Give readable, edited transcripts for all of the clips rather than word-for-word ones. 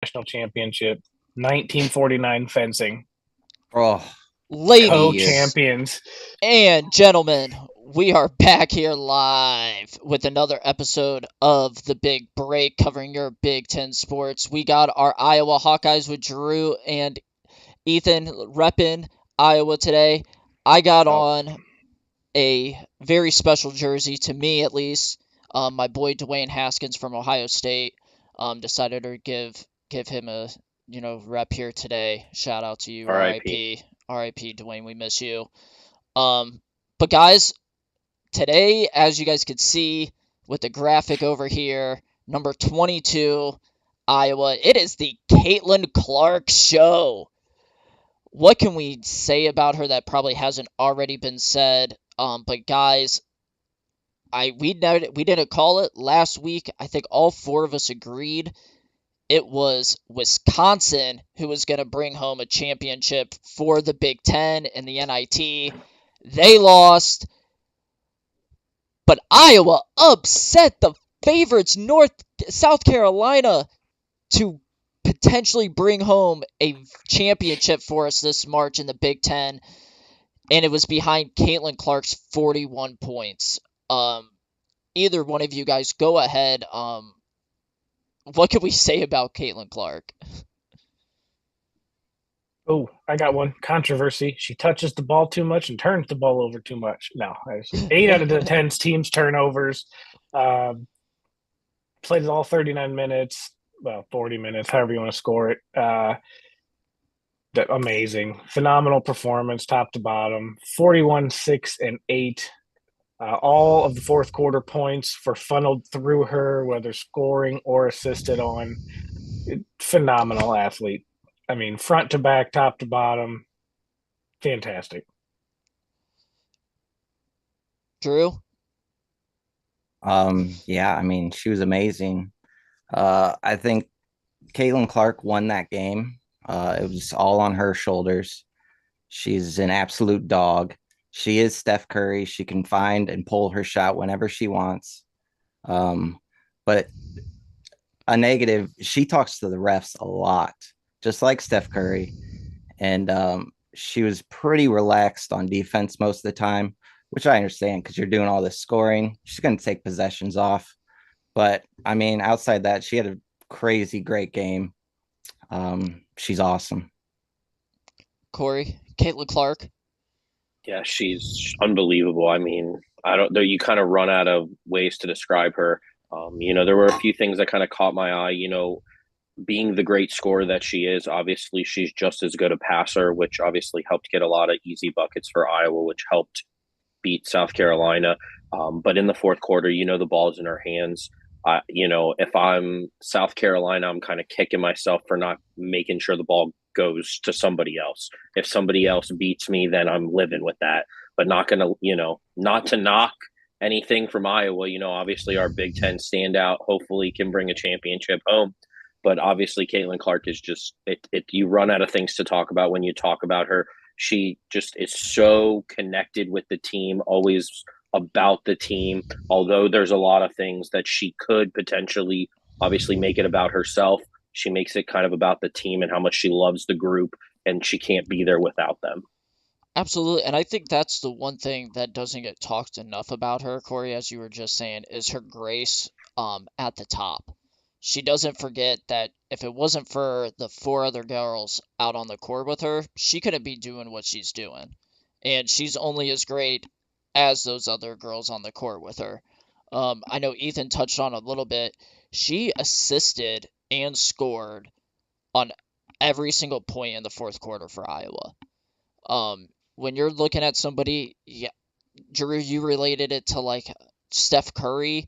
national championship. 1949 fencing, Oh, heavy year. Ladies co-champions. and gentlemen, we are back here live with another episode of The Big Break covering your Big Ten sports. We got our Iowa Hawkeyes with Drew and Ethan repping Iowa today. I got on a very special jersey, to me at least. My boy Dwayne Haskins from Ohio State decided to give him a rep here today. Shout out to you, R.I.P. RIP Dwayne, we miss you. But guys, today, as you guys could see with the graphic over here, number 22, Iowa, it is the Caitlin Clark show. What can we say about her that probably hasn't already been said? But guys, we didn't call it last week. I think all four of us agreed it was Wisconsin who was going to bring home a championship for the Big Ten and the NIT. They lost, but Iowa upset the favorites, South Carolina, to potentially bring home a championship for us this March in the Big Ten, and it was behind Caitlin Clark's 41 points. Either one of you guys, go ahead. What can we say about Caitlin Clark? Oh, I got one. Controversy. She touches the ball too much and turns the ball over too much. No, 8 out of the 10 teams turnovers. Played all 39 minutes, well, 40 minutes, however you want to score it. Amazing. Phenomenal performance, top to bottom. 41, 6, and 8. All of the fourth quarter points were funneled through her, whether scoring or assisted on. Phenomenal athlete. I mean, front to back, top to bottom, fantastic. Drew? Yeah, I mean, she was amazing. I think Caitlin Clark won that game. It was all on her shoulders. She's an absolute dog. She is Steph Curry. She can find and pull her shot whenever she wants. But a negative, she talks to the refs a lot, just like Steph Curry. And she was pretty relaxed on defense most of the time, which I understand because you're doing all this scoring. She's going to take possessions off. But I mean, outside that, she had a crazy great game. She's awesome. Corey? Caitlin Clark? Yeah, she's unbelievable. I mean, I don't know. You kind of run out of ways to describe her. There were a few things that kind of caught my eye. Being the great scorer that she is, obviously she's just as good a passer, which obviously helped get a lot of easy buckets for Iowa, which helped beat South Carolina. But in the fourth quarter, the ball's in her hands. If I'm South Carolina, I'm kind of kicking myself for not making sure the ball goes to somebody else. If somebody else beats me, then I'm living with that. But not going to, not to knock anything from Iowa. Obviously our Big Ten standout hopefully can bring a championship home. But obviously Caitlin Clark is just it. You run out of things to talk about when you talk about her. She just is so connected with the team, always about the team. Although there's a lot of things that she could potentially obviously make it about herself, she makes it kind of about the team and how much she loves the group, and she can't be there without them. Absolutely, and I think that's the one thing that doesn't get talked enough about her, Corey, as you were just saying, is her grace at the top. She doesn't forget that if it wasn't for the four other girls out on the court with her, she couldn't be doing what she's doing. And she's only as great as those other girls on the court with her. I know Ethan touched on a little bit. She assisted and scored on every single point in the fourth quarter for Iowa. When you're looking at somebody, yeah, Drew, you related it to like Steph Curry.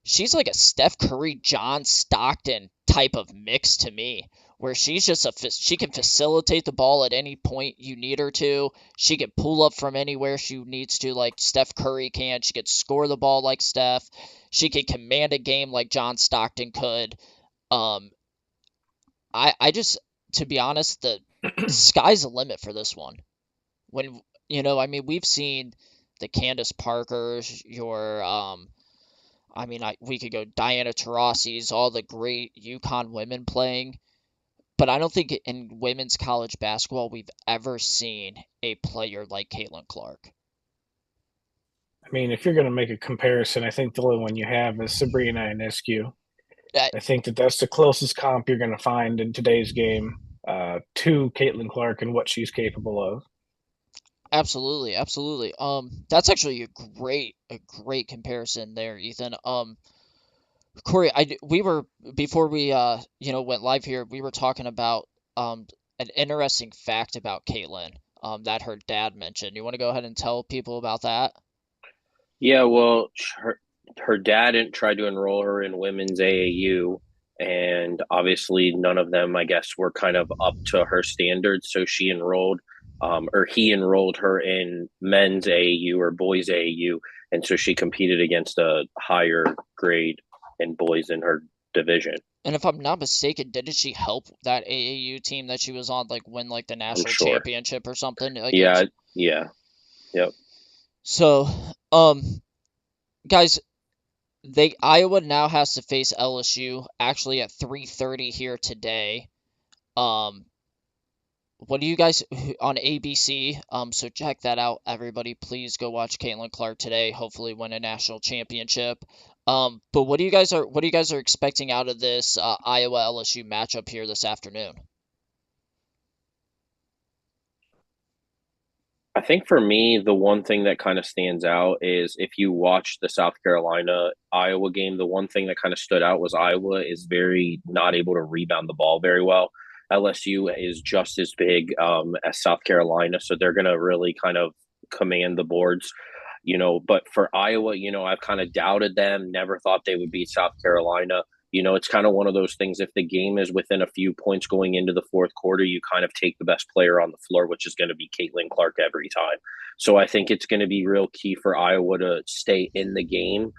She's like a Steph Curry, John Stockton type of mix to me, where she's just she can facilitate the ball at any point you need her to. She can pull up from anywhere she needs to, like Steph Curry can. She could score the ball like Steph. She could command a game like John Stockton could. I just, to be honest, the sky's the limit for this one. When we've seen the Candace Parkers, we could go Diana Taurasi's, all the great UConn women playing. But I don't think in women's college basketball we've ever seen a player like Caitlin Clark. I mean, if you're going to make a comparison, I think the only one you have is Sabrina Ionescu. Uh, I think that that's the closest comp you're going to find in today's game to Caitlin Clark and what she's capable of. Absolutely, absolutely. That's actually a great comparison there, Ethan. Corey, we were before we went live here, we were talking about an interesting fact about Caitlin that her dad mentioned. You want to go ahead and tell people about that? Yeah, well, her dad tried to enroll her in women's AAU, and obviously none of them, I guess, were kind of up to her standards. So he enrolled her in men's AAU or boys AAU, and so she competed against a higher grade in boys in her division. And if I'm not mistaken, didn't she help that AAU team that she was on like win like the I'm national sure. championship or something? Like Yeah, it's yeah, yep. so guys, Iowa now has to face LSU actually at 3:30 here today. Um what do you guys on ABC? So check that out, everybody. Please go watch Caitlin Clark today. Hopefully, win a national championship. But what do you guys are expecting out of this Iowa LSU matchup here this afternoon? I think for me, the one thing that kind of stands out is if you watch the South Carolina Iowa game, the one thing that kind of stood out was Iowa is very not able to rebound the ball very well. LSU is just as big as South Carolina, so they're going to really kind of command the boards. But for Iowa, I've kind of doubted them, never thought they would beat South Carolina. It's kind of one of those things. If the game is within a few points going into the fourth quarter, you kind of take the best player on the floor, which is going to be Caitlin Clark every time. So I think it's going to be real key for Iowa to stay in the game.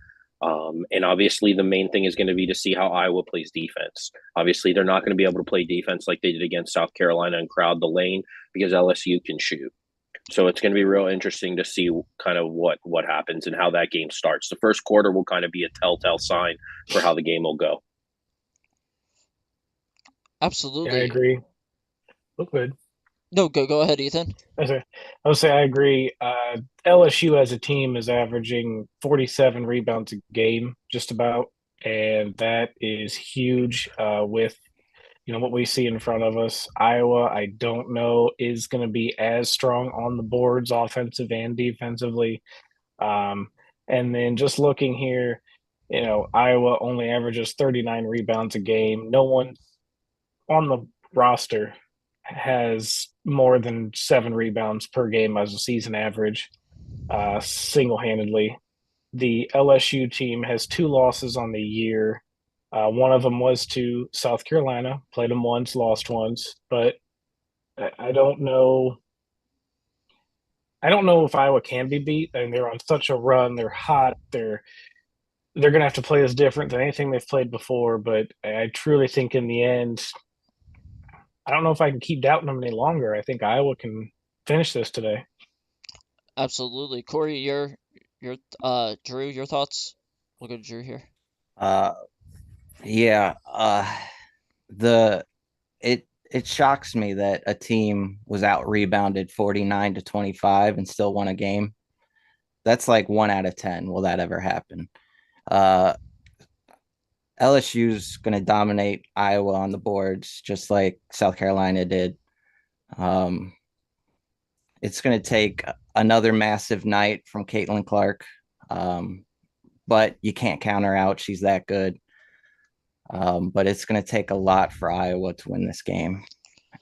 And obviously, the main thing is going to be to see how Iowa plays defense. Obviously, they're not going to be able to play defense like they did against South Carolina and crowd the lane because LSU can shoot. So it's going to be real interesting to see kind of what happens and how that game starts. The first quarter will kind of be a telltale sign for how the game will go. Yeah, I Absolutely. agree. Look good. No, go ahead, Ethan. I would say I agree. LSU as a team is averaging 47 rebounds a game, just about, and that is huge. With what we see in front of us, Iowa, I don't know is going to be as strong on the boards, offensive and defensively. Um, and then just looking here, Iowa only averages 39 rebounds a game. No one on the roster has more than 7 rebounds per game as a season average, single handedly. The LSU team has 2 losses on the year. One of them was to South Carolina, played them once, lost once, but I don't know. I don't know if Iowa can be beat. I mean, they're on such a run. They're hot. They're going to have to play as different than anything they've played before. But I truly think in the end, I don't know if I can keep doubting them any longer. I think Iowa can finish this today. Absolutely. Corey, your Drew, your thoughts? We'll go to Drew here. Uh, yeah. The it shocks me that a team was out rebounded 49-25 and still won a game. That's like 1 out of 10. Will that ever happen? Uh, LSU's going to dominate Iowa on the boards, just like South Carolina did. Um, it's going to take another massive night from Caitlin Clark, but you can't count her out. She's that good. But it's going to take a lot for Iowa to win this game.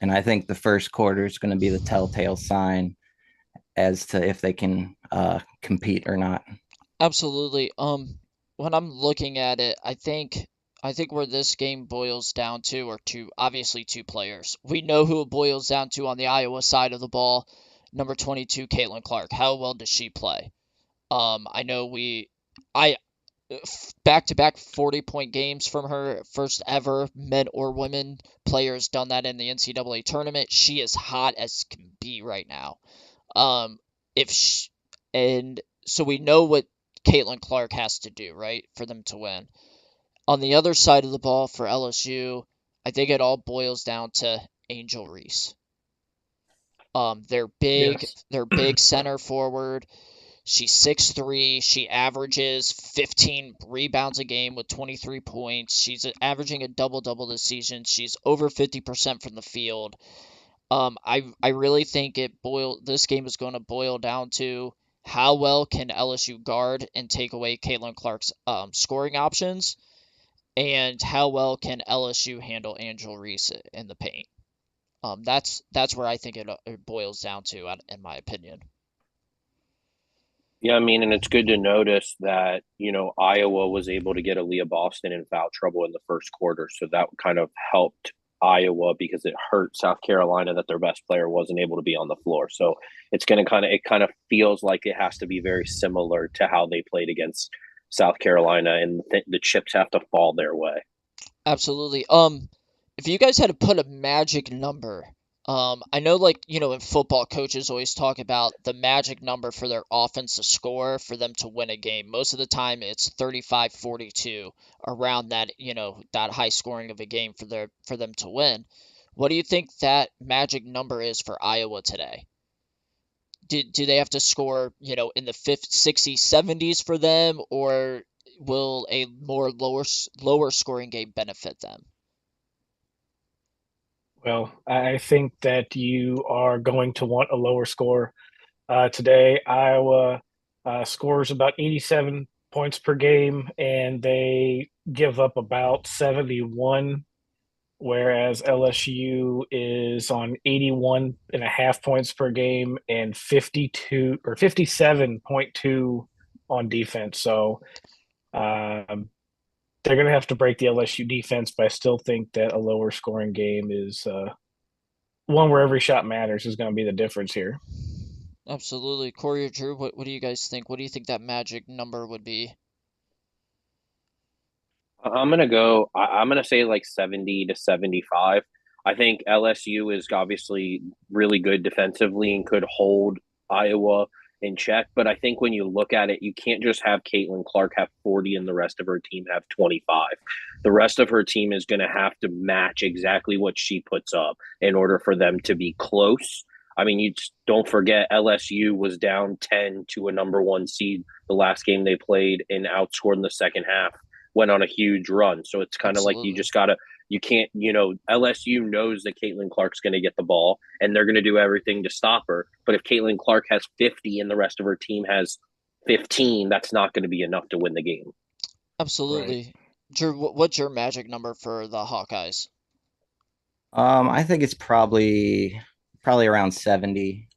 And I think the first quarter is going to be the telltale sign as to if they can compete or not. Absolutely. When I'm looking at it, I think where this game boils down to are obviously two players. We know who it boils down to on the Iowa side of the ball. Number 22, Caitlin Clark. How well does she play? I know I back-to-back 40-point games from her, first ever men or women players done that in the NCAA tournament. She is hot as can be right now. Um, if she, and so we know what Caitlin Clark has to do, right, for them to win. On the other side of the ball for LSU, I think it all boils down to Angel Reese. Yes. Their big center forward. She's 6'3". She averages 15 rebounds a game with 23 points. She's averaging a double-double this season. She's over 50% from the field. I really think this game is going to boil down to how well can LSU guard and take away Caitlin Clark's scoring options, and how well can LSU handle Angel Reese in the paint. That's where I think it boils down to, in my opinion. Yeah, I mean, and it's good to notice that, Iowa was able to get Aaliyah Boston in foul trouble in the first quarter. So that kind of helped Iowa because it hurt South Carolina that their best player wasn't able to be on the floor. So it kind of feels like it has to be very similar to how they played against South Carolina, and the chips have to fall their way. Absolutely. If you guys had to put a magic number, I know, like, in football, coaches always talk about the magic number for their offense to score for them to win a game. Most of the time, it's 35-42, around that, that high scoring of a game for them to win. What do you think that magic number is for Iowa today? Do they have to score, in the 50s, 60s, 70s for them, or will a more lower scoring game benefit them? Well, I think that you are going to want a lower score. Today, Iowa scores about 87 points per game, and they give up about 71, whereas LSU is on 81 and a half points per game and 52 or 57.2 on defense. So they're going to have to break the LSU defense, but I still think that a lower scoring game is one where every shot matters is going to be the difference here. Absolutely. Corey or Drew, what do you guys think? What do you think that magic number would be? I'm gonna say like 70 to 75. I think LSU is obviously really good defensively and could hold Iowa in check. But I think when you look at it, you can't just have Caitlin Clark have 40 and the rest of her team have 25. The rest of her team is going to have to match exactly what she puts up in order for them to be close. I mean, you just don't forget LSU was down 10 to a number one seed the last game they played and outscored in the second half, went on a huge run. So it's kind of like Absolutely. you can't, LSU knows that Caitlin Clark's going to get the ball and they're going to do everything to stop her. But if Caitlin Clark has 50 and the rest of her team has 15, that's not going to be enough to win the game. Right. Absolutely. Drew, what's your magic number for the Hawkeyes? I think it's probably around 70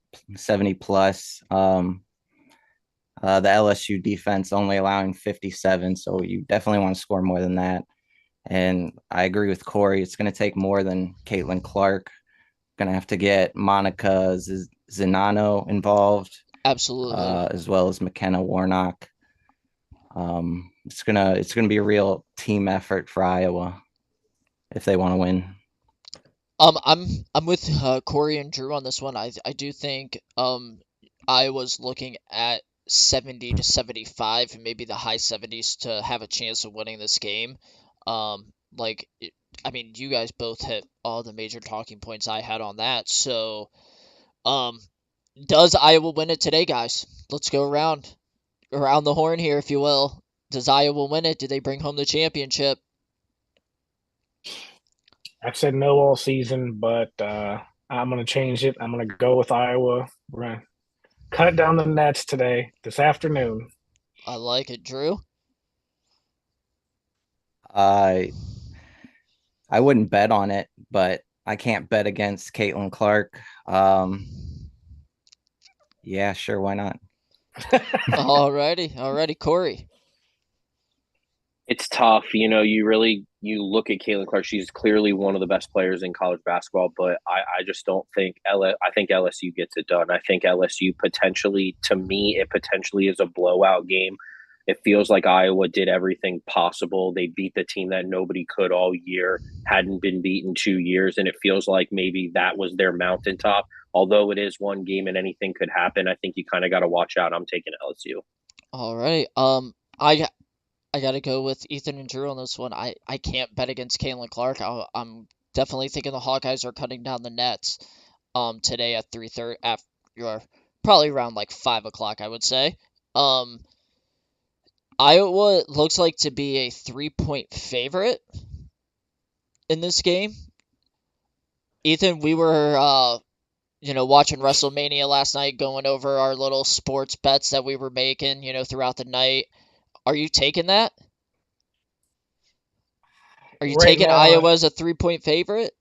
plus. The LSU defense only allowing 57, so you definitely want to score more than that. And I agree with Corey. It's going to take more than Caitlin Clark. Going to have to get Monica Zinano involved, Absolutely. as well as McKenna Warnock. It's gonna be a real team effort for Iowa if they want to win. I'm with Corey and Drew on this one. I do think Iowa's looking at 70 to 75, and maybe the high 70s to have a chance of winning this game. Like, I mean, you guys both hit all the major talking points I had on that. So, um, does Iowa win it today, guys? Let's go around the horn here, if you will. Does Iowa win it? Do they bring home the championship? I've said no all season, but I'm going to change it. I'm going to go with Iowa. We're going to cut down the nets today, this afternoon. I like it, Drew. I I wouldn't bet on it, but I can't bet against Caitlin Clark. Yeah, sure, why not? Alrighty, Corey. It's tough. You look at Caitlin Clark. She's clearly one of the best players in college basketball, but I just don't think I think LSU gets it done. I think LSU potentially, to me, it potentially is a blowout game. It feels like Iowa did everything possible. They beat the team that nobody could all year, hadn't been beaten 2 years, and it feels like maybe that was their mountaintop. Although it is one game and anything could happen, I think you kind of got to watch out. I'm taking LSU. All right. I gotta go with Ethan and Drew on this one. I can't bet against Caitlin Clark. I'm definitely thinking the Hawkeyes are cutting down the nets today at 3:30 after probably around like 5 o'clock, I would say. Um, Iowa looks like to be a 3-point favorite in this game. Ethan, we were watching WrestleMania last night, going over our little sports bets that we were making, throughout the night. Are you taking that? Are you Right taking now, Iowa as a 3-point favorite?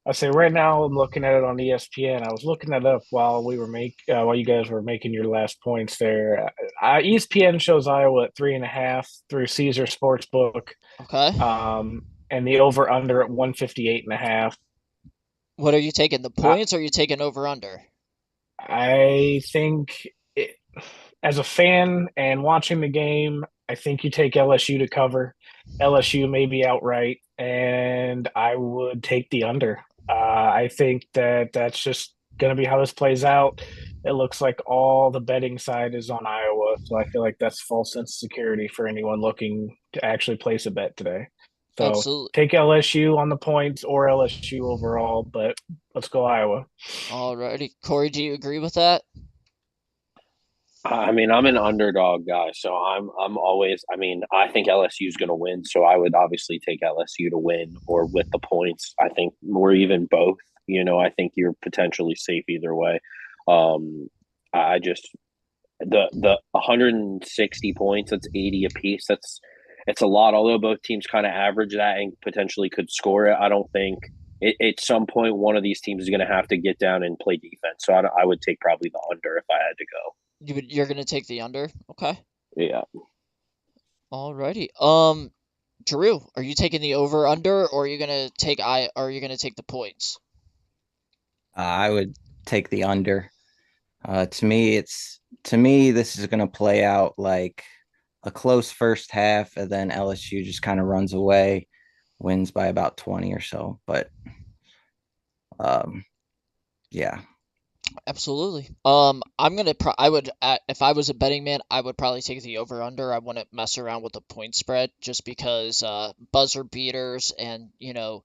I say right now I'm looking at it on ESPN. I was looking it up while you guys were making your last points there. ESPN shows Iowa at 3.5 through Caesar Sportsbook, Okay. and the over under at 158.5. What are you taking? The I, points or are you taking over under? I think as a fan and watching the game, I think you take LSU to cover. LSU maybe outright, and I would take the under. I think that that's just going to be how this plays out. It looks like all the betting side is on Iowa, so I feel like that's false sense of security for anyone looking to actually place a bet today. So Absolutely. take LSU on the points or LSU overall, but let's go Iowa. Alrighty. Corey, do you agree with that? I mean, I'm an underdog guy, so I'm always. I mean, I think LSU is going to win, so I would obviously take LSU to win or with the points. I think we're even both. I think you're potentially safe either way. I just the 160 points. That's 80 apiece. It's a lot. Although both teams kind of average that and potentially could score it, I don't think at some point one of these teams is going to have to get down and play defense. So I would take probably the under if I had to go. You're gonna take the under? Okay. Yeah. Alrighty. Drew, are you taking the over under or are you gonna take the points? I would take the under. To me, this is going to play out like a close first half, and then LSU just kind of runs away, wins by about 20 or so. But um, yeah, Absolutely. If I was a betting man, I would probably take the over under. I wouldn't mess around with the point spread just because buzzer beaters and you're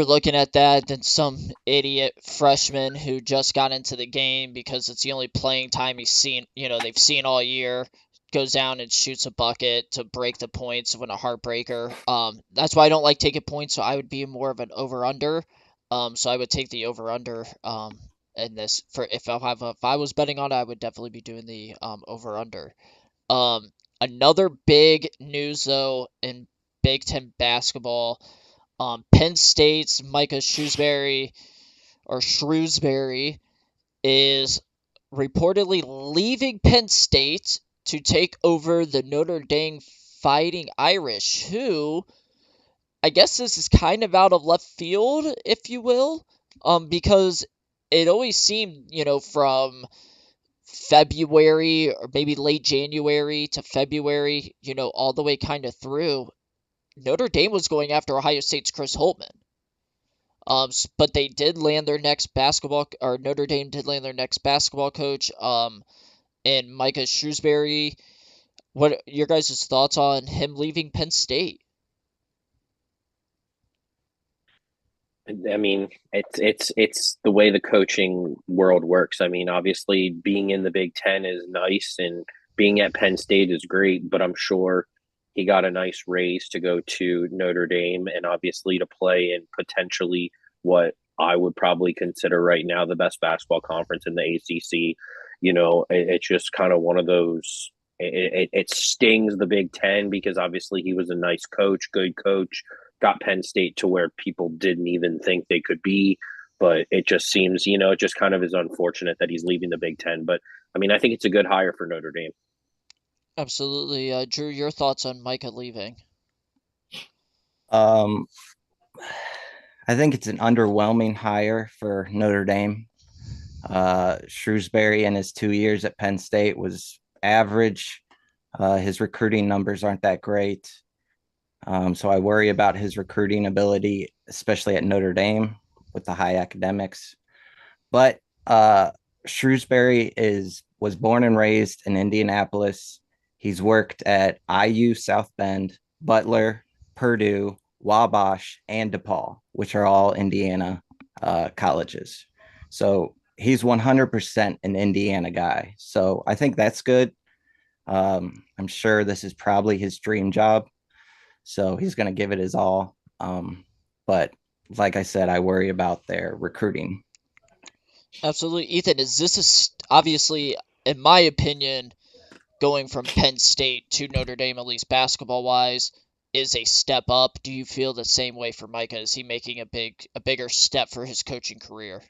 looking at that, then some idiot freshman who just got into the game because it's the only playing time they've seen all year, goes down and shoots a bucket to break the points when a heartbreaker. That's why I don't like taking points, so I would be more of an over under. So I would take the over under. In this for if I was betting on it, I would definitely be doing the over under. Another big news though in Big Ten basketball. Penn State's Micah Shrewsbury is reportedly leaving Penn State to take over the Notre Dame Fighting Irish, who I guess this is kind of out of left field, if you will, because it always seemed, from February or maybe late January to February, all the way kind of through, Notre Dame was going after Ohio State's Chris Holtmann. But they did land their next Notre Dame did land their next basketball coach, and Micah Shrewsbury. What are your guys' thoughts on him leaving Penn State? I mean, it's the way the coaching world works. I mean, obviously, being in the Big Ten is nice, and being at Penn State is great. But I'm sure he got a nice raise to go to Notre Dame, and obviously to play in potentially what I would probably consider right now the best basketball conference in the ACC. It's just kind of one of those. It stings the Big Ten because obviously he was a nice coach, good coach, got Penn State to where people didn't even think they could be. But it just seems, it just kind of is unfortunate that he's leaving the Big Ten. But I mean, I think it's a good hire for Notre Dame. Absolutely. Drew, your thoughts on Micah leaving? um, I think it's an underwhelming hire for Notre Dame. Shrewsbury in his 2 years at Penn State was average. His recruiting numbers aren't that great. So I worry about his recruiting ability, especially at Notre Dame with the high academics. But Shrewsbury was born and raised in Indianapolis. He's worked at IU, South Bend, Butler, Purdue, Wabash, and DePaul, which are all Indiana colleges. So he's 100% an Indiana guy. So I think that's good. I'm sure this is probably his dream job. So he's going to give it his all. But like I said, I worry about their recruiting. Absolutely. Ethan, is this obviously, in my opinion, going from Penn State to Notre Dame, at least basketball wise, is a step up. Do you feel the same way for Micah? Is he making a bigger step for his coaching career?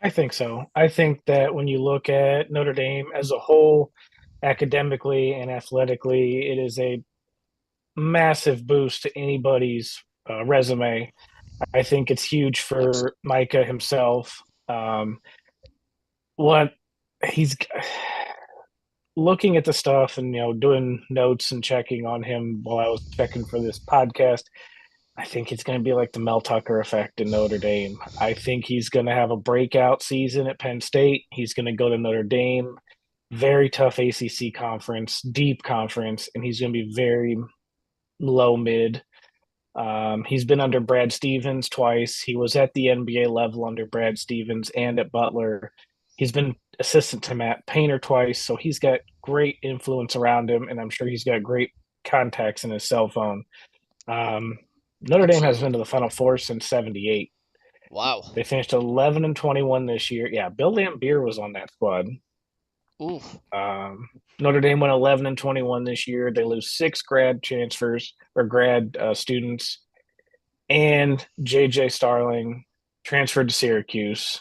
I think so. I think that when you look at Notre Dame as a whole, academically and athletically, it is a massive boost to anybody's resume. I think it's huge for Absolutely. Micah himself. What he's looking at the stuff and doing notes and checking on him while I was checking for this podcast. I think it's going to be like the Mel Tucker effect in Notre Dame. I think he's going to have a breakout season at Penn State. He's going to go to Notre Dame, very tough ACC conference, deep conference, and he's going to be very low mid. He's been under Brad Stevens twice. He was at the NBA level under Brad Stevens and at Butler. He's been assistant to Matt Painter twice, so he's got great influence around him, and I'm sure he's got great contacts in his cell phone. Um, Notre Dame has Absolutely. been to the Final Four since '78. Wow. They finished 11-21 this year. Yeah, Bill Laimbeer was on that squad. Ooh. Notre Dame went 11-21 this year. They lose 6 grad transfers or grad students, and JJ Starling transferred to Syracuse.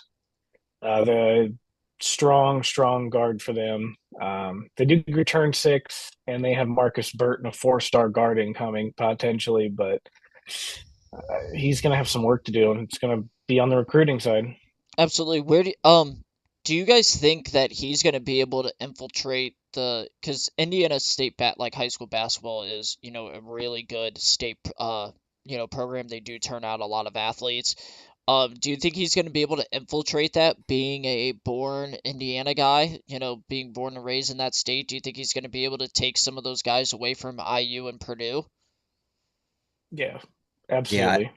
The strong guard for them. They do return 6, and they have Marcus Burton, a 4-star guarding coming potentially, but he's going to have some work to do, and it's going to be on the recruiting side. Absolutely. Do you guys think that he's going to be able to infiltrate cuz Indiana State like high school basketball is, a really good state program. They do turn out a lot of athletes. Do you think he's going to be able to infiltrate that being a born Indiana guy, being born and raised in that state? Do you think he's going to be able to take some of those guys away from IU and Purdue? Yeah, Yeah, absolutely.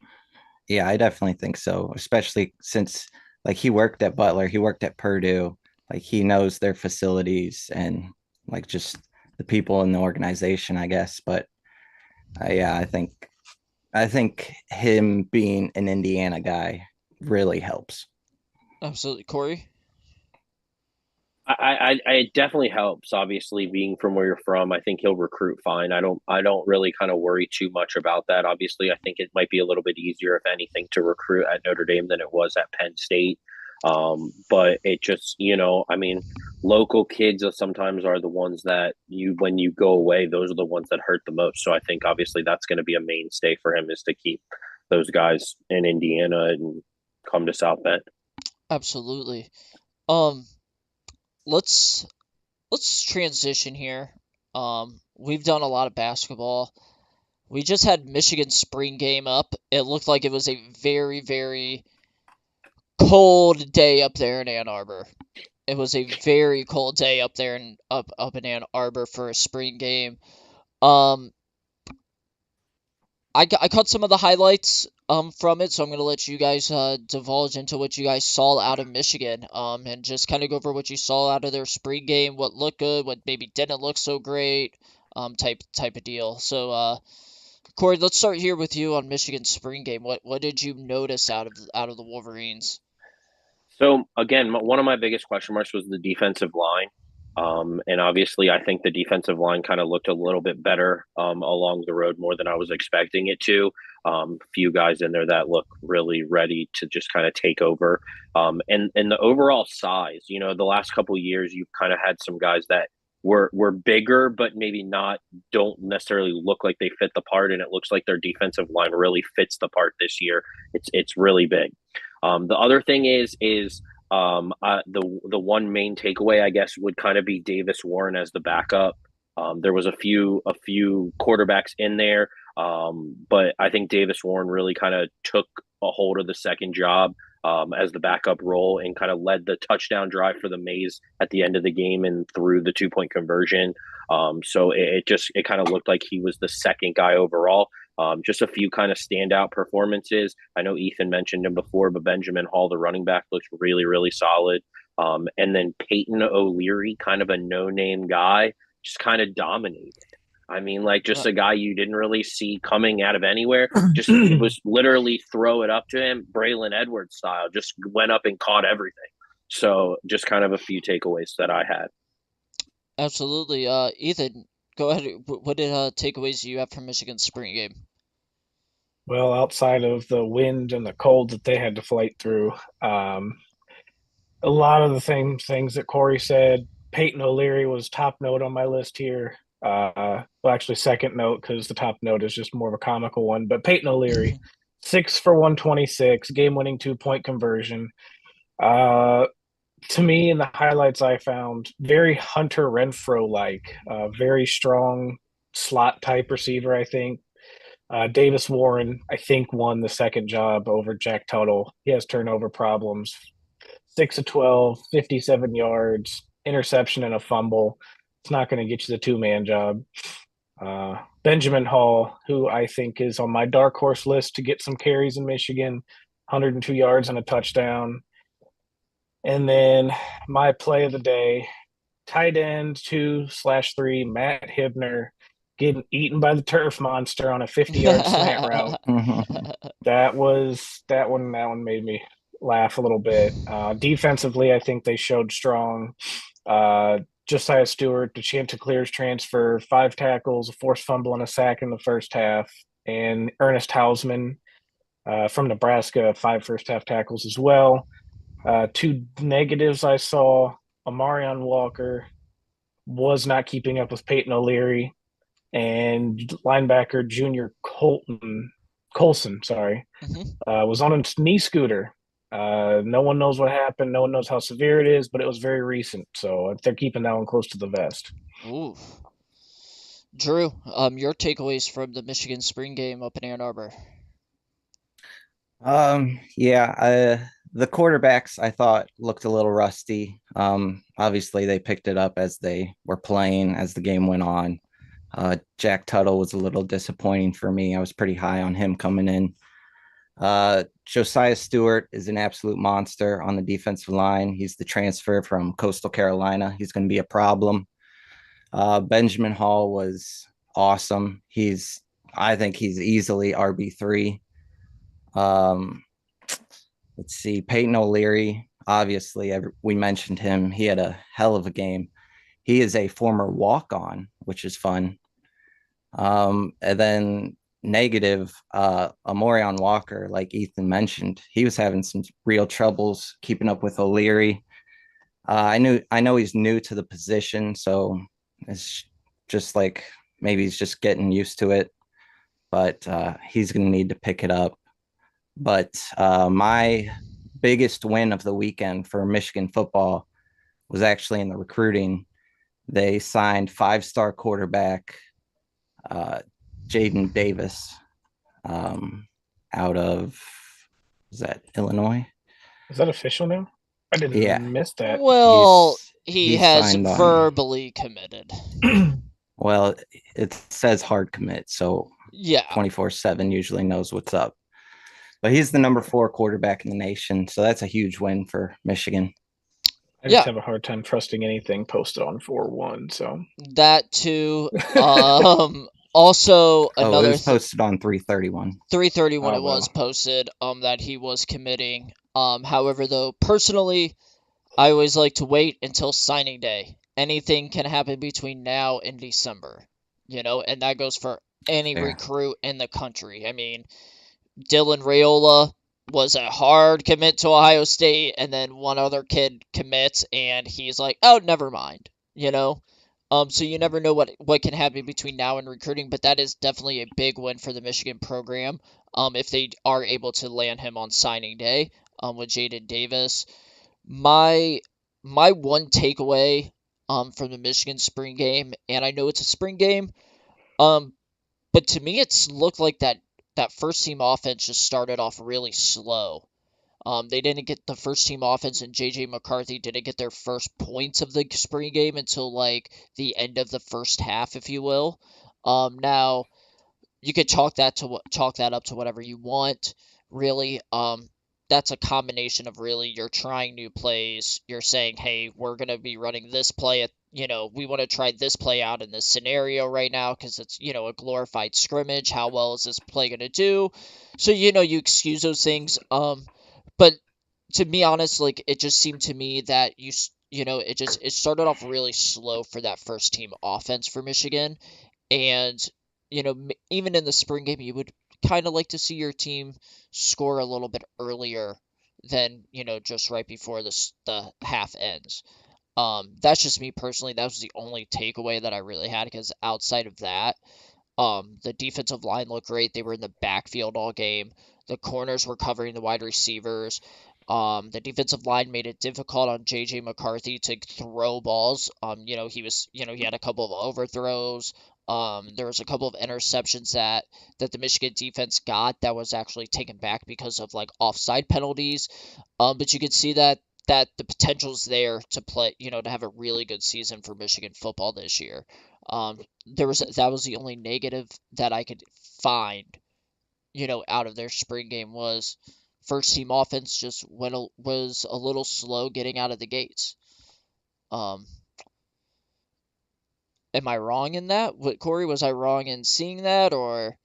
yeah, I definitely think so, especially since like he worked at Butler, he worked at Purdue, like he knows their facilities and like just the people in the organization, I guess. But yeah, I think him being an Indiana guy really helps. Absolutely. Corey? It definitely helps. Obviously, being from where you're from, I think he'll recruit fine. I don't really kind of worry too much about that. Obviously, I think it might be a little bit easier, if anything, to recruit at Notre Dame than it was at Penn State. But it just, I mean, local kids sometimes are the ones that when you go away, those are the ones that hurt the most. So I think obviously that's going to be a mainstay for him, is to keep those guys in Indiana and come to South Bend. Absolutely. Um, let's let's transition here. We've done a lot of basketball. We just had Michigan spring game up. It looked like it was a very, very cold day up there in Ann Arbor. It was a very cold day up there in up in Ann Arbor for a spring game. Um, I caught some of the highlights from it, so I'm gonna let you guys divulge into what you guys saw out of Michigan and just kind of go over what you saw out of their spring game, what looked good, what maybe didn't look so great, type of deal. So Corey, let's start here with you on Michigan spring game. What did you notice out of the Wolverines? So again, one of my biggest question marks was the defensive line. And obviously, I think the defensive line kind of looked a little bit better along the road, more than I was expecting it to. Few guys in there that look really ready to just kind of take over. And the overall size, the last couple of years, you've kind of had some guys that were bigger, but maybe don't necessarily look like they fit the part. And it looks like their defensive line really fits the part this year. It's really big. The other thing is the one main takeaway, I guess, would kind of be Davis Warren as the backup. There was a few quarterbacks in there, but I think Davis Warren really kind of took a hold of the second job as the backup role, and kind of led the touchdown drive for the Mays at the end of the game and through the 2-point conversion. So it kind of looked like he was the second guy overall. Just a few kind of standout performances. I know Ethan mentioned him before, but Benjamin Hall, the running back, looks really, really solid. And then Peyton O'Leary, kind of a no-name guy, just kind of dominated. I mean, like just Uh, a guy you didn't really see coming out of anywhere. Just was literally throw it up to him, Braylon Edwards style. Just went up and caught everything. So just kind of a few takeaways that I had. Absolutely. Ethan, go ahead. What did takeaways do you have from Michigan's spring game? Well, outside of the wind and the cold that they had to fight through, um, a lot of the same things that Corey said. Peyton O'Leary was top note on my list here. Well, actually, second note because the top note is just more of a comical one. But Peyton O'Leary, 6 for 126, game-winning 2-point conversion. Uh, to me, in the highlights I found, very Hunter Renfro like, very strong slot type receiver. I think Davis Warren, I think, won the second job over Jack Tuttle. He has turnover problems. 6 of 12, 57 yards, interception and a fumble. It's not going to get you the two-man job. Benjamin Hall, who I think is on my dark horse list to get some carries in Michigan, 102 yards and a touchdown. And then my play of the day, tight end 2/3, Matt Hibner, getting eaten by the turf monster on a 50-yard slant route. That one made me laugh a little bit. Defensively, I think they showed strong. Josiah Stewart, the Chanticleers transfer, 5 tackles, a forced fumble, and a sack in the first half. And Ernest Hausman from Nebraska, 5 first half tackles as well. Two negatives I saw: Amarion Walker was not keeping up with Peyton O'Leary, and linebacker Junior Colson, Mhm. was on a knee scooter. No one knows what happened. No one knows how severe it is, but it was very recent. So they're keeping that one close to the vest. Ooh. Drew, your takeaways from the Michigan spring game up in Ann Arbor. Yeah, the quarterbacks I thought looked a little rusty. Obviously they picked it up as they were playing as the game went on. Jack Tuttle was a little disappointing for me. I was pretty high on him coming in. Josiah Stewart is an absolute monster on the defensive line. He's the transfer from Coastal Carolina. He's going to be a problem. Benjamin Hall was awesome. I think he's easily RB3. Um, let's see, Peyton O'Leary. Obviously, we mentioned him. He had a hell of a game. He is a former walk-on, which is fun. And then negative, Amorion Walker, like Ethan mentioned, he was having some real troubles keeping up with O'Leary. I know he's new to the position, so it's just like maybe he's just getting used to it, but he's going to need to pick it up. But my biggest win of the weekend for Michigan football was actually in the recruiting. They signed 5-star quarterback uh, Jaden Davis out of, is that Illinois? Is that official now? I Yeah, didn't miss that. Well, he he's has signed on. verbally committed. Well, it says hard commit, so Yeah. 24/7 usually knows what's up. But he's the number 4 quarterback in the nation, so that's a huge win for Michigan. I just Yeah, have a hard time trusting anything posted on 4-1. So that too. Also Oh, it another was posted on 331. 331 oh it was well. posted that he was committing. However, though, personally, I always like to wait until signing day. Anything can happen between now and December, and that goes for any Fair. recruit in the country. I mean, Dylan Raiola was a hard commit to Ohio State, and then one other kid commits, and he's like, "Oh, never mind," you know. So you never know what can happen between now and recruiting, but that is definitely a big win for the Michigan program. If they are able to land him on signing day, with Jaden Davis. My my one takeaway from the Michigan spring game, and I know it's a spring game, um, but to me it's looked like that first team offense just started off really slow. They didn't get the first team offense, and JJ McCarthy didn't get their first points of the spring game until like the end of the first half, if you will. Now you could chalk that up to whatever you want, really. That's a combination of really you're trying new plays. You're saying, hey, we're gonna be running this play at we want to try this play out in this scenario right now because it's a glorified scrimmage. How well is this play gonna do? So you excuse those things. But to be honest, like it just seemed to me that it started off really slow for that first team offense for Michigan, and even in the spring game, you would kind of like to see your team score a little bit earlier than just right before the half ends. That's just me personally. That was the only takeaway that I really had because outside of that, the defensive line looked great. They were in the backfield all game. The corners were covering the wide receivers. The defensive line made it difficult on JJ McCarthy to throw balls. He had a couple of overthrows. There was a couple of interceptions that the Michigan defense got that was actually taken back because of like offside penalties. But you could see that the potential's there to play, to have a really good season for Michigan football this year. That was the only negative that I could find, out of their spring game was first team offense just was a little slow getting out of the gates. Um, am I wrong in that? What, Corey, was I wrong in seeing that or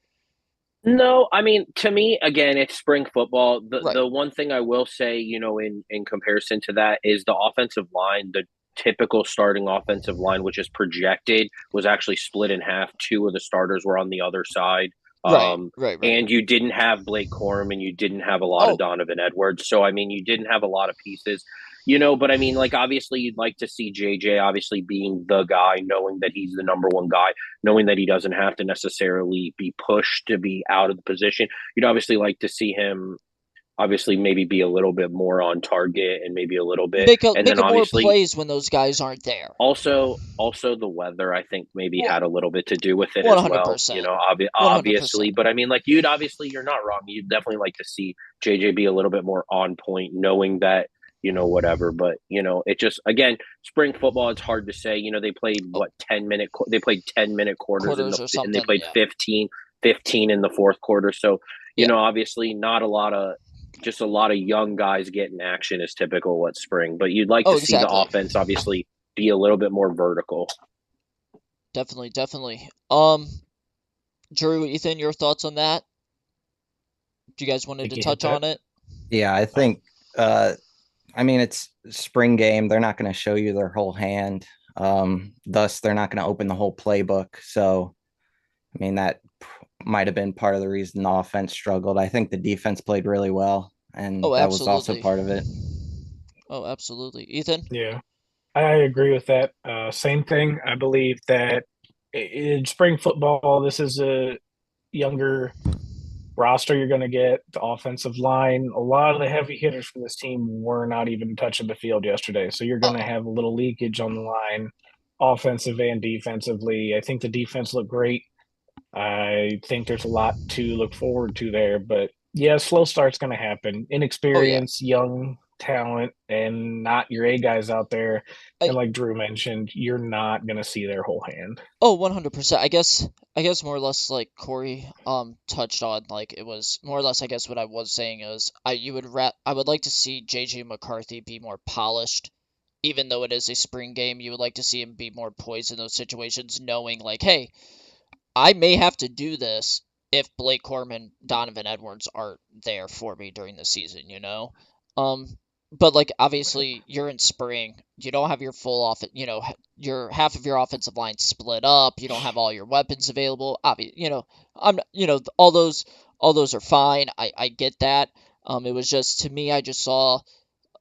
No, I mean, to me, again, it's spring football. The right? the one thing I will say, in comparison to that is the offensive line, the typical starting offensive line, which is projected, was actually split in half. Two of the starters were on the other side. Right, right, right. And you didn't have Blake Corum and you didn't have a lot of Oh, Donovan Edwards. So I mean, you didn't have a lot of pieces. But I mean, like obviously you'd like to see JJ obviously being the guy, knowing that he's the number one guy, knowing that he doesn't have to necessarily be pushed to be out of the position. You'd obviously like to see him obviously maybe be a little bit more on target and maybe a little bit. And make then a more obviously plays when those guys aren't there. also the weather I think maybe Well, had a little bit to do with it as well. 100%. Obviously, 100%. but I mean like you're not wrong. You'd definitely like to see JJ be a little bit more on point, knowing that whatever. But it just again spring football. It's hard to say. They played Oh, what 10-minute. They played 10-minute quarters quarters or and they something. played Yeah. 15 in the fourth quarter. So Yeah. obviously not a lot of just a lot of young guys getting action is typical at spring. But you'd like to Oh, see the exactly. offense obviously be a little bit more vertical. Definitely, definitely. Drew, Ethan, your thoughts on that? Do you guys I wanted think to you hit touch that. on it? Yeah, I think I mean it's spring game. They're not going to show you their whole hand. Thus they're not going to open the whole playbook. So I mean that might have been part of the reason the offense struggled. I think the defense played really well, and Oh, that was also absolutely. part of it. Oh, absolutely. Ethan? Yeah, I agree with that. Same thing. I believe that in spring football, this is a younger roster you're going to get. The offensive line, a lot of the heavy hitters for this team were not even touching the field yesterday. So you're going to Oh, have a little leakage on the line, offensive and defensively. I think the defense looked great. I think there's a lot to look forward to there. But yeah, slow start's going to happen. oh yeah. Inexperience, young talent, and not your A guys out there. I And like Drew mentioned, you're not going to see their whole hand. Oh, 100%. I guess more or less like Corey touched on, like it was more or less I guess what I was saying is I would like to see JJ McCarthy be more polished. Even though it is a spring game, you would like to see him be more poised in those situations, knowing like, hey, I may have to do this if Blake Corum and Donovan Edwards aren't there for me during the season, you know? Um, but like obviously you're in spring, you don't have your full off, your half of your offensive line split up, you don't have all your weapons available. All those are fine. I get that. It was just to me, I just saw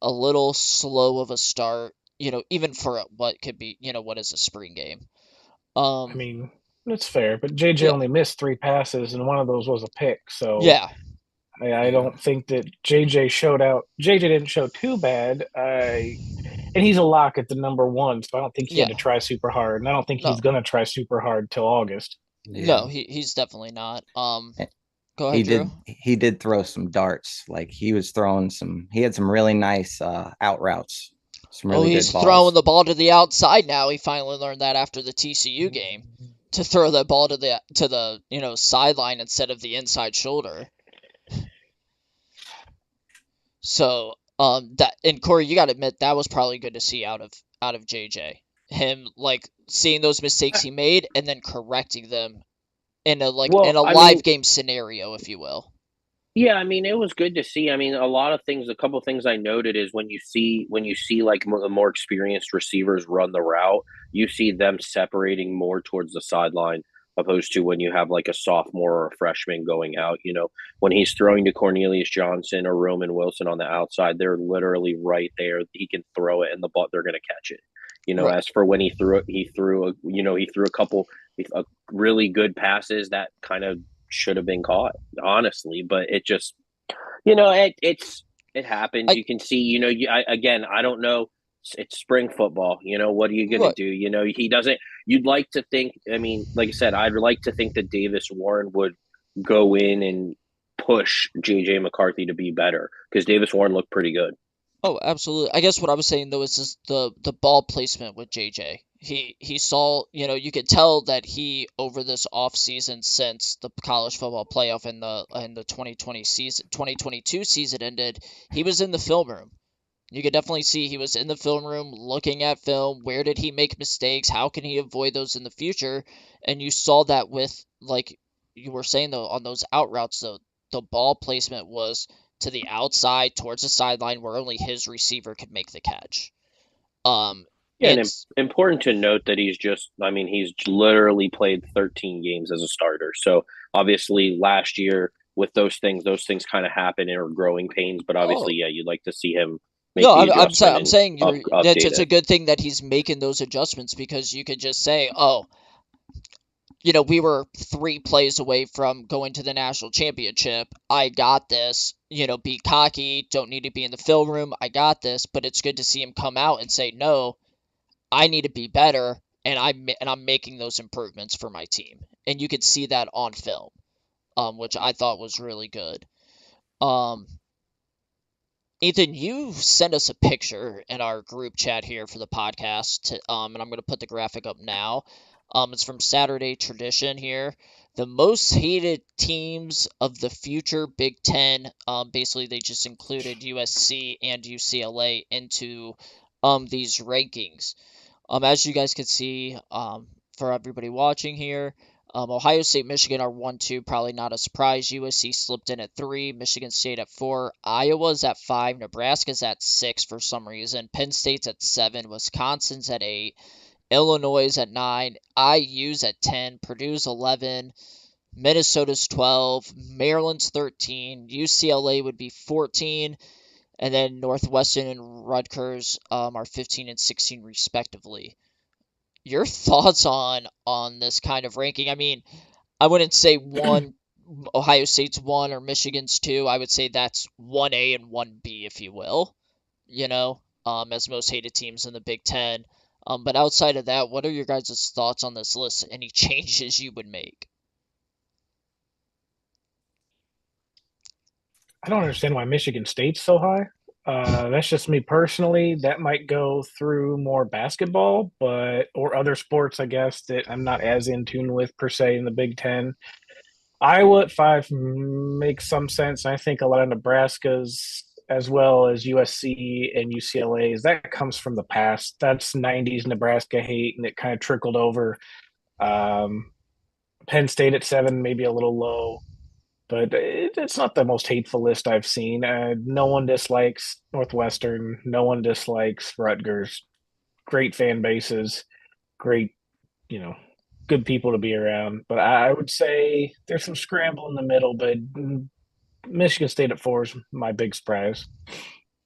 a little slow of a start, even for what could be, what is a spring game. I Um, mean, it's fair, but JJ yeah, only missed 3 passes, and one of those was a pick. So yeah, I Yeah. don't think that JJ showed out. JJ didn't show too bad. And he's a lock at the number one, so I don't think he had yeah. to try super hard, and I don't think he's No, going to try super hard till August. no, Yeah. he's definitely not. Eh, Go He ahead, Drew. did throw some darts. Like he was throwing he had some really nice out routes. Some Oh, really he's good throwing balls. the ball to the outside now. He finally learned that after the TCU game. to throw that ball to the sideline instead of the inside shoulder. So that, and Corey, you got to admit that was probably good to see out of JJ. Him like seeing those mistakes he made and then correcting them in a Well, I live mean, game scenario, if you will. yeah, I mean, it was good to see. I mean, a couple things I noted is when you see like the more experienced receivers run the route, you see them separating more towards the sideline opposed to when you have like a sophomore or a freshman going out. When he's throwing to Cornelius Johnson or Roman Wilson on the outside, they're literally right there. He can throw it and the ball they're going to catch it. Right. As for when he threw a couple really good passes that kind of should have been caught, honestly. But it just, it happens. I You can see, again, I don't know. It's spring football. What are you going to right. do? He doesn't. You'd like to think. I mean, like I said, I'd like to think that Davis Warren would go in and push JJ McCarthy to be better because Davis Warren looked pretty good. Oh, absolutely. I guess what I was saying though is just the ball placement with JJ. He saw, you could tell that he over this off season since the college football playoff and the 2022 season ended, he was in the film room. You could definitely see he was in the film room looking at film. Where did he make mistakes? How can he avoid those in the future? And you saw that with, like you were saying though, on those out routes, the ball placement was to the outside towards the sideline where only his receiver could make the catch. Um, Yeah, and it's important to note that I mean, he's literally played 13 games as a starter. So obviously, last year with those things kind of happen and are growing pains. But oh obviously, yeah, you'd like to see him no, make the adjustment I'm and saying update it's a it. good thing that he's making those adjustments because you could just say, oh, we were 3 plays away from going to the national championship. I got this. Be cocky. Don't need to be in the film room. I got this. But it's good to see him come out and say, no, I need to be better, and I'm making those improvements for my team. And you could see that on film, which I thought was really good. Um, Ethan, you sent us a picture in our group chat here for the podcast, and I'm going to put the graphic up now. It's from Saturday Tradition here. The most hated teams of the future Big Ten. Basically, they just included USC and UCLA into these rankings. As you guys can see, for everybody watching here, Ohio State, Michigan are 1, 2, probably not a surprise. USC slipped in at 3, Michigan State at 4, Iowa's at 5, Nebraska's at 6 for some reason, Penn State's at 7, Wisconsin's at 8, Illinois at 9, IU's at 10, Purdue's 11, Minnesota's 12, Maryland's 13, UCLA would be 14, and then Northwestern and Rutgers are 15 and 16 respectively. Your thoughts on this kind of ranking? I mean, I wouldn't say one Ohio State's 1 or Michigan's 2. I would say that's 1A and 1B, if you will. As most hated teams in the Big Ten. But outside of that, what are your guys' thoughts on this list? Any changes you would make? I don't understand why Michigan State's so high. That's just me personally. That might go through more basketball, or other sports, I guess, that I'm not as in tune with per se in the Big Ten. Iowa at 5 makes some sense. I think a lot of Nebraska's as well as USC and UCLA's that comes from the past. That's '90s Nebraska hate, and it kind of trickled over. Um, Penn State at 7, maybe a little low, but it's not the most hateful list I've seen. No one dislikes Northwestern. No one dislikes Rutgers. Great fan bases. Great, you know, good people to be around. But I would say there's some scramble in the middle. But Michigan State at 4 is my big surprise.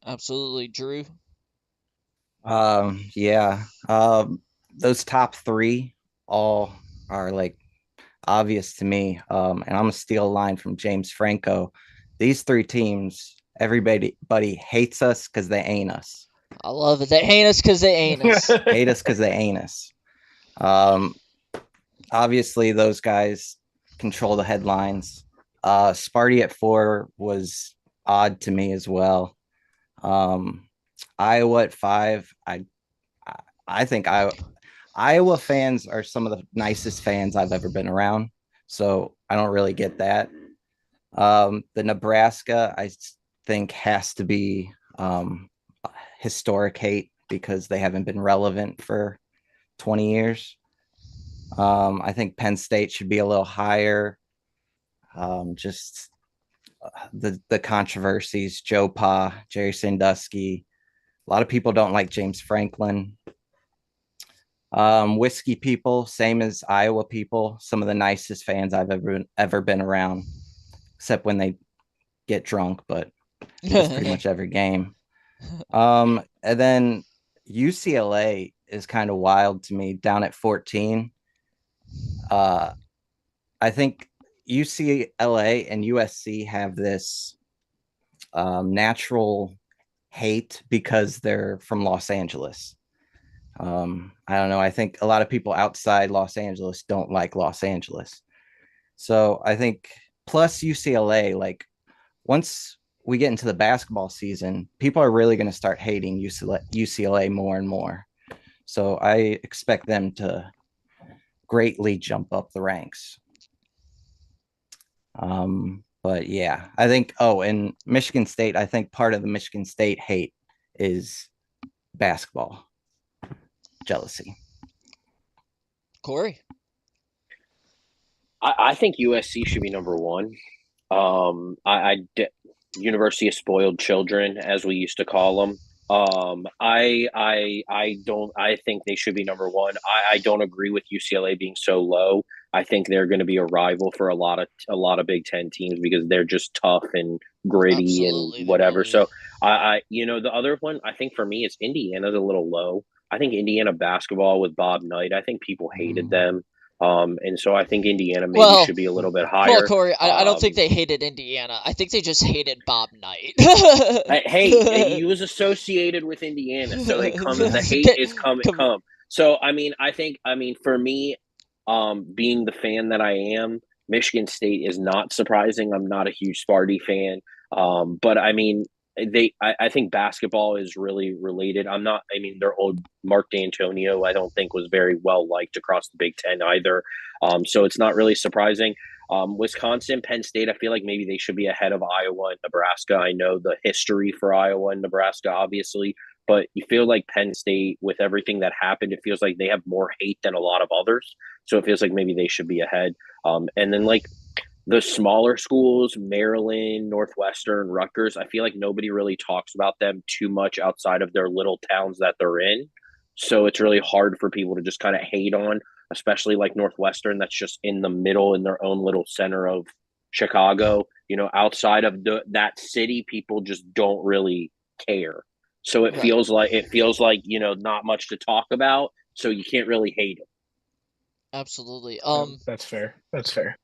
Absolutely, Drew. Yeah. Those top three all are like obvious to me. And I'm gonna steal a line from James Franco. These three teams, everybody hates us because they ain't us. I love it. They hate us because they ain't us. Hate us because they ain't us. Um, Obviously, those guys control the headlines. Sparty at 4 was odd to me as well. Um, Iowa at 5. I think Iowa fans are some of the nicest fans I've ever been around. So I don't really get that. The Nebraska, I think, has to be historic hate because they haven't been relevant for 20 years. I think Penn State should be a little higher. Just the controversies, Joe Pa, Jerry Sandusky. A lot of people don't like James Franklin. Whiskey people, same as Iowa people, some of the nicest fans I've ever been around, except when they get drunk, but that's pretty much every game. And then UCLA is kind of wild to me down at 14. Uh, I think UCLA and USC have this natural hate because they're from Los Angeles. I don't know. I think a lot of people outside Los Angeles don't like Los Angeles. So I think plus UCLA, like once we get into the basketball season, people are really going to start hating UCLA more and more. So I expect them to greatly jump up the ranks. But yeah, I think, oh, and Michigan State, I think part of the Michigan State hate is basketball jealousy. Corey. I think USC should be number one. University of Spoiled Children, as we used to call them. I don't. I think they should be number one. I don't agree with UCLA being so low. I think they're going to be a rival for a lot of Big Ten teams because they're just tough and gritty and Absolutely, they will whatever. be. So the other one I think for me is Indiana's a little low. I think Indiana basketball with Bob Knight. I think people hated them. And so I think Indiana maybe Well, should be a little bit well, higher. Corey, I don't think they hated Indiana. I think they just hated Bob Knight. Hey, he was associated with Indiana, so it comes. The hate is come. It come. So I mean, for me, being the fan that I am, Michigan State is not surprising. I'm not a huge Sparty fan, but I mean, I think basketball is really related. I'm not. I mean, their old Mark D'Antonio, I don't think was very well liked across the Big Ten either. So it's not really surprising. Wisconsin, Penn State, I feel like maybe they should be ahead of Iowa and Nebraska. I know the history for Iowa and Nebraska, obviously, but you feel like Penn State, with everything that happened, it feels like they have more hate than a lot of others. So it feels like maybe they should be ahead. And then, like, the smaller schools, Maryland, Northwestern, Rutgers, I feel like nobody really talks about them too much outside of their little towns that they're in. So it's really hard for people to just kind of hate on, especially like Northwestern, that's just in the middle in their own little center of Chicago. Outside of that city, people just don't really care. So it Right. feels like not much to talk about. So you can't really hate it. Absolutely. That's fair. That's fair.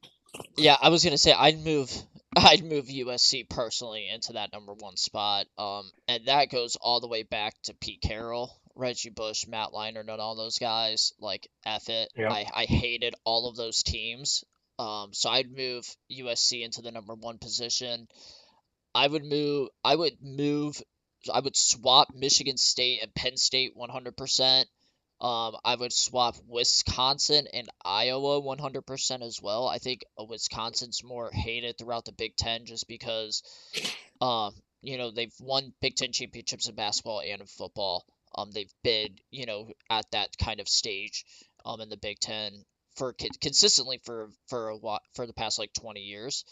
Yeah, I was gonna say I'd move USC personally into that number one spot. And that goes all the way back to Pete Carroll, Reggie Bush, Matt Leinart, and all those guys. Like, F it. Yep. I hated all of those teams. So I'd move USC into the number one position. I would swap Michigan State and Penn State 100%. I would swap Wisconsin and Iowa 100% as well. I think Wisconsin's more hated throughout the Big Ten just because, they've won Big Ten championships in basketball and in football. They've been, at that kind of stage, in the Big Ten for consistently for a while, for the past like 20 years.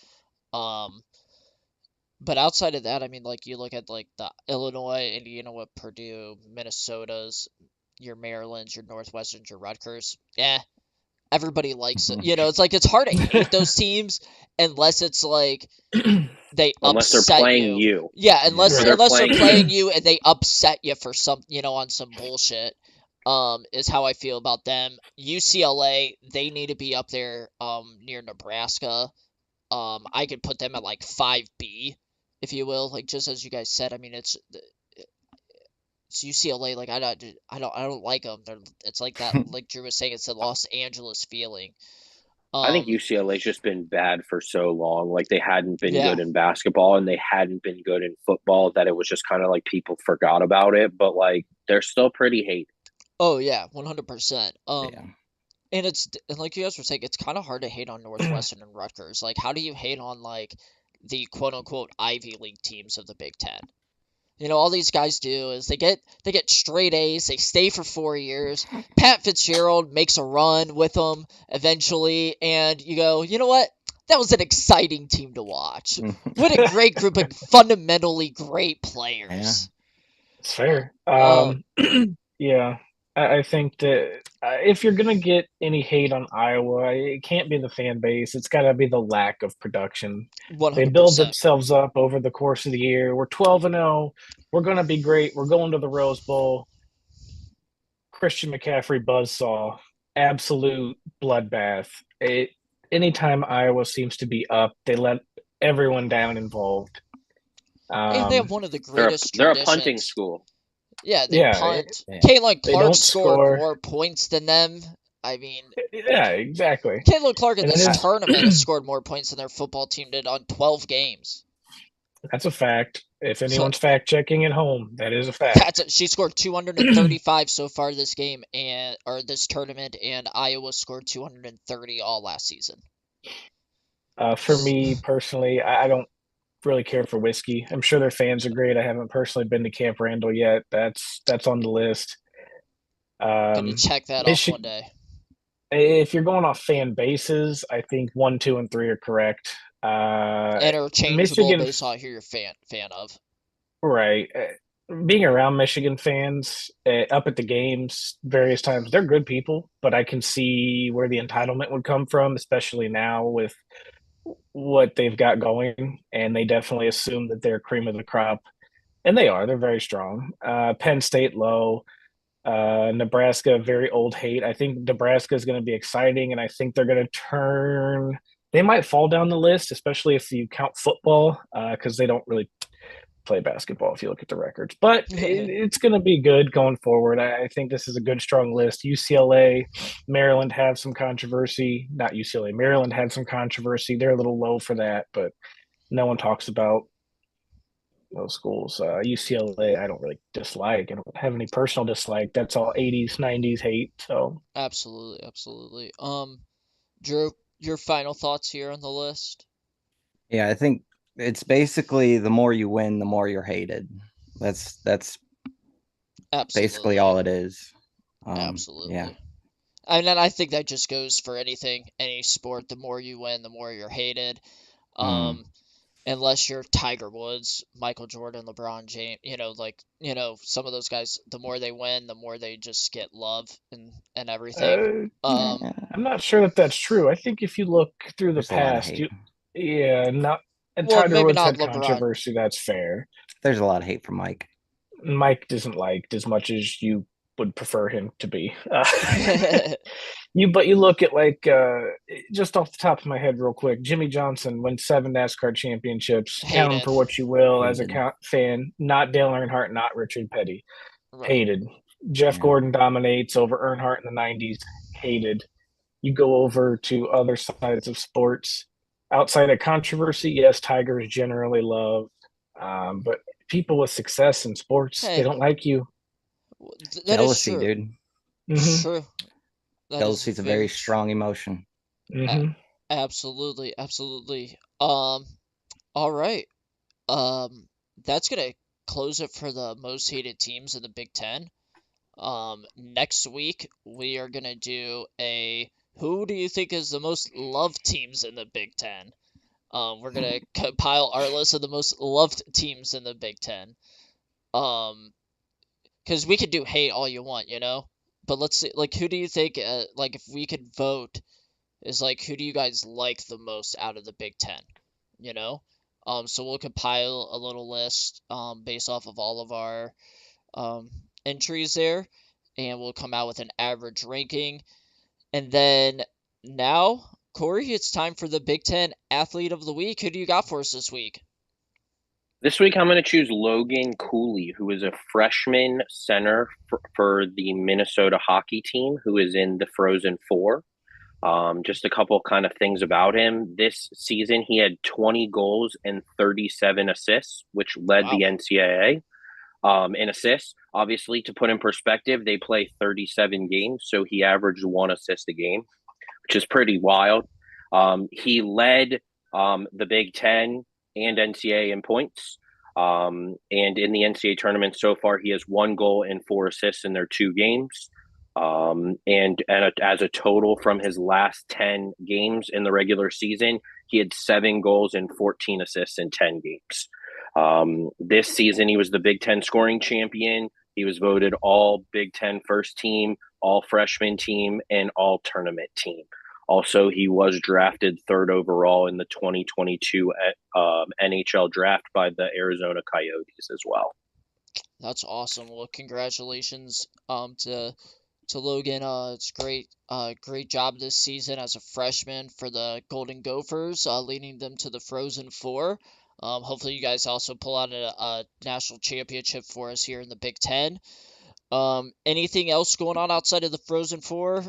But outside of that, I mean, like, you look at like the Illinois, Indiana, with Purdue, Minnesota's, your Maryland's, your Northwestern's, your Rutgers. Everybody likes it. It's like it's hard to hate those teams unless it's like they Unless they're upset playing you. you. Yeah, unless Right. they're playing you and they upset you for some, on some bullshit. Is how I feel about them. UCLA, they need to be up there near Nebraska. I could put them at like 5B, if you will, like, just as you guys said. I mean, it's UCLA. Like, I don't like them. It's like that. Like Drew was saying, it's the Los Angeles feeling. I think UCLA's just been bad for so long. Like, they hadn't been Yeah. good in basketball and they hadn't been good in football, that it was just kind of like people forgot about it. But like, they're still pretty hated. Oh yeah, 100%. Yeah. And like you guys were saying, it's kind of hard to hate on Northwestern and Rutgers. Like, how do you hate on like the quote unquote Ivy League teams of the Big Ten? All these guys do is they get straight A's, they stay for 4 years. Pat Fitzgerald makes a run with them eventually, and you go, you know what? That was an exciting team to watch. What a great group of fundamentally great Yeah. players. It's fair. Uh, Yeah, I think that if you're gonna get any hate on Iowa, it can't be the fan base. It's got to be the lack of production. They build 100%. themselves up over the course of the year. We're 12-0. We're gonna be great. We're going to the Rose Bowl. Christian McCaffrey buzzsaw, absolute bloodbath. Anytime Iowa seems to be up, they let everyone down involved. And they have Um, one of the They're greatest they're a punting traditions. school. Yeah, they yeah, punt. Yeah. Caitlin they Clark don't scored score. more points than them. I mean, Yeah, exactly. Caitlin Clark in And then this I, tournament has scored more points than their football team did on 12 games. that's a fact. If anyone's fact checking at home, that is a fact. She scored 235 so far this game or this tournament, and Iowa scored 230 all last season. For me personally, I don't really care for whiskey. I'm sure their fans are great. I haven't personally been to Camp Randall yet. That's on the list. Gonna Um, check that off one Michigan. day. If you're going off fan bases, I think 1, 2, and 3 are correct. Interchangeable Michigan, based on who you're fan of. right? Being around Michigan fans up at the games various times, they're good people, but I can see where the entitlement would come from, especially now with what they've got going, and they definitely assume that they're cream of the crop, and they are. They're very strong. Penn State low. Nebraska, very old hate. I think Nebraska is going to be exciting, and I think they're going to turn. They might fall down the list, especially if you count football, because they don't really play basketball if you look at the records. But it's going to be good going forward. I think this is a good, strong list. UCLA, Maryland have some controversy. Not UCLA, Maryland had some controversy. They're a little low for that, but no one talks about those schools. UCLA, I don't really dislike. I don't have any personal dislike. That's all 80s, 90s hate. So Absolutely, absolutely. Drew, your final thoughts here on the list? yeah, I think it's basically the more you win, the more you're hated. That's basically Absolutely, all it is. Yeah. absolutely. And then I think that just goes for anything, any sport. The more you win, the more you're hated. Mm. Um, unless you're Tiger Woods, Michael Jordan, LeBron James, some of those guys, the more they win, the more they just get love and everything. uh, Um, Yeah, I'm not sure that that's true. I think if you look through the there's a lot of past, hate. yeah, not. And well, Tiger maybe Woods not had LeBron. controversy. That's fair. There's a lot of hate from Mike. Mike isn't liked as much as you would prefer him to be. But you look at just off the top of my head, real quick. Jimmy Johnson wins 7 NASCAR championships. Count him Hated. for what you will as a Hated. fan. Not Dale Earnhardt, not Richard Petty. Right. Hated. Jeff Yeah. Gordon dominates over Earnhardt in the '90s. Hated. You go over to other sides of sports. Outside of controversy, yes, Tiger is generally loved, but people with success in sports, they Hey, don't like you. that is Jealousy, true. dude. Mm-hmm. True. That is Jealousy is a very very true. strong emotion. A- Mm-hmm. absolutely, absolutely. All right. That's gonna close it for the most hated teams in the Big Ten. Next week we are gonna do a who do you think is the most loved teams in the Big Ten? We're gonna compile our list of the most loved teams in the Big Ten. Um, because we could do hate all you want, but let's see, like, who do you think, like, if we could vote, is like, who do you guys like the most out of the Big Ten? You know? So we'll compile a little list, based off of all of our, um, entries there, and we'll come out with an average ranking. And then now, Corey, it's time for the Big Ten Athlete of the Week. Who do you got for us this week? This week, I'm going to choose Logan Cooley, who is a freshman center for the Minnesota hockey team, who is in the Frozen Four. Just a couple kind of things about him. This season, he had 20 goals and 37 assists, which led the Wow. NCAA. in assists. Obviously, to put in perspective, they play 37 games, so he averaged 1 assist a game, which is pretty wild. He led the Big Ten and NCAA in points. And in the NCAA tournament so far, he has 1 goal and 4 assists in their 2 games. As a total from his last 10 games in the regular season, he had 7 goals and 14 assists in 10 games. This season, he was the Big Ten scoring champion. He was voted all Big Ten first team, all freshman team, and all tournament team. Also, he was drafted 3rd overall in the 2022 NHL draft by the Arizona Coyotes as well. That's awesome. Well, congratulations to Logan. It's great job this season as a freshman for the Golden Gophers, leading them to the Frozen Four. Hopefully, you guys also pull out a national championship for us here in the Big Ten. Anything else going on outside of the Frozen Four?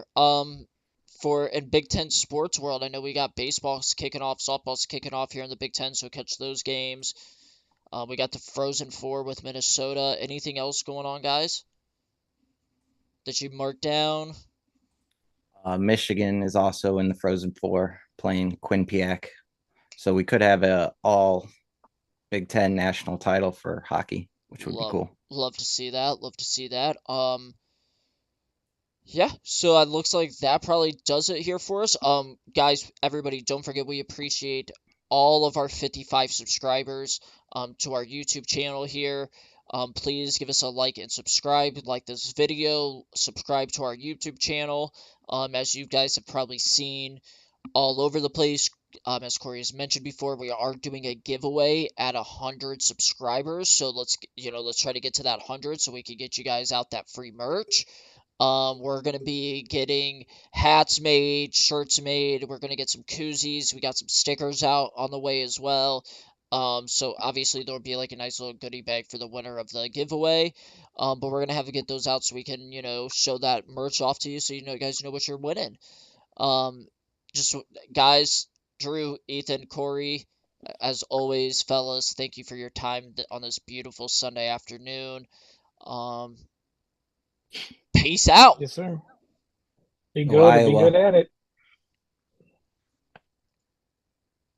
For in Big Ten sports world, I know we got baseball's kicking off, softball's kicking off here in the Big Ten, so catch those games. We got the Frozen Four with Minnesota. Anything else going on, guys, that you marked down? Michigan is also in the Frozen Four playing Quinnipiac. So we could have a all Big Ten national title for hockey, which would be cool. Love to see that. Love to see that. Yeah, so it looks like that probably does it here for us. Guys, everybody, don't forget we appreciate all of our 55 subscribers to our YouTube channel here. Please give us a like and subscribe. Like this video, subscribe to our YouTube channel. As you guys have probably seen all over the place, as Corey has mentioned before, we are doing a giveaway at 100 subscribers. So let's try to get to that 100 so we can get you guys out that free merch. We're going to be getting hats made, shirts made. We're going to get some koozies. We got some stickers out on the way as well. So obviously there'll be like a nice little goodie bag for the winner of the giveaway. But we're going to have to get those out so we can, show that merch off to you so you guys know what you're winning. Just guys, Drew, Ethan, Corey, as always, fellas, thank you for your time on this beautiful Sunday afternoon. Peace out. Yes, sir. Be good. Be good at it.